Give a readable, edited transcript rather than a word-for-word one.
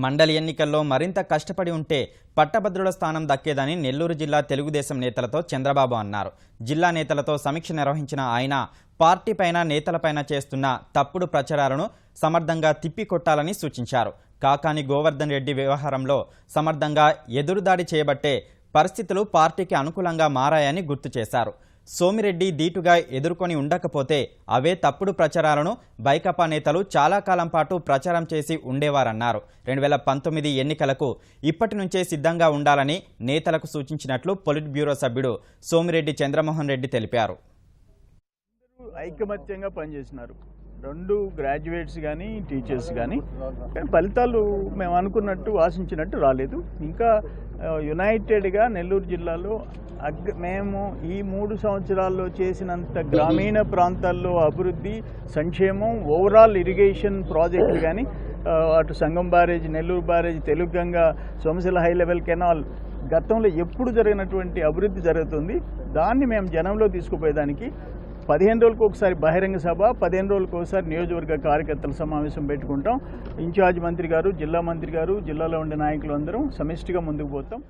మండలి ఎన్నికల్లో మరింత కష్టపడి ఉంటే పట్టభద్రుల స్థానం దక్కేదని నెల్లూరు జిల్లా తెలుగుదేశం నేతలతో చంద్రబాబు అన్నారు. జిల్లా నేతలతో సమీక్ష నిర్వహించిన ఆయన పార్టీపైన నేతలపైన చేస్తున్న తప్పుడు ప్రచారాలను సమర్థంగా తిప్పికొట్టాలని సూచించారు. కాకాని గోవర్ధన్ రెడ్డి వ్యవహారంలో సమర్థంగా ఎదురుదాడి చేయబట్టే పరిస్థితులు పార్టీకి అనుకూలంగా మారాయని గుర్తు చేశారు. సోమిరెడ్డి దీటుగా ఎదుర్కొని ఉండకపోతే అవే తప్పుడు ప్రచారాలను వైకాపా నేతలు చాలా కాలం పాటు ప్రచారం చేసి ఉండేవారన్నారు. 2019 ఎన్నికలకు ఇప్పటి నుంచే సిద్ధంగా ఉండాలని నేతలకు సూచించినట్లు పొలిట్ బ్యూరో సభ్యుడు సోమిరెడ్డి చంద్రమోహన్ రెడ్డి తెలిపారు. ఐకమత్యంగా పనిచేసినారు. 2 గ్రాడ్యుయేట్స్ కానీ టీచర్స్ కానీ ఫలితాలు మేము అనుకున్నట్టు ఆశించినట్టు రాలేదు. ఇంకా యునైటెడ్గా నెల్లూరు జిల్లాలో మేము ఈ 3 సంవత్సరాల్లో చేసినంత గ్రామీణ ప్రాంతాల్లో అభివృద్ధి, సంక్షేమం, ఓవరాల్ ఇరిగేషన్ ప్రాజెక్టులు కానీ అటు Sangam barrage, Nellore barrage, Telugu Ganga, Somasila high level canal గతంలో ఎప్పుడు జరిగినటువంటి అభివృద్ధి జరుగుతుంది. దాన్ని మేము జనంలో తీసుకుపోయేదానికి 15 రోజులకు ఒకసారి బహిరంగ సభ, 15 రోజులకు ఒకసారి నియోజకవర్గ కార్యకర్తల సమావేశం పెట్టుకుంటాం. ఇన్ఛార్జ్ మంత్రి గారు, జిల్లా మంత్రి గారు, జిల్లాలో ఉండే నాయకులు అందరం సమిష్టిగా ముందుకు పోతాం.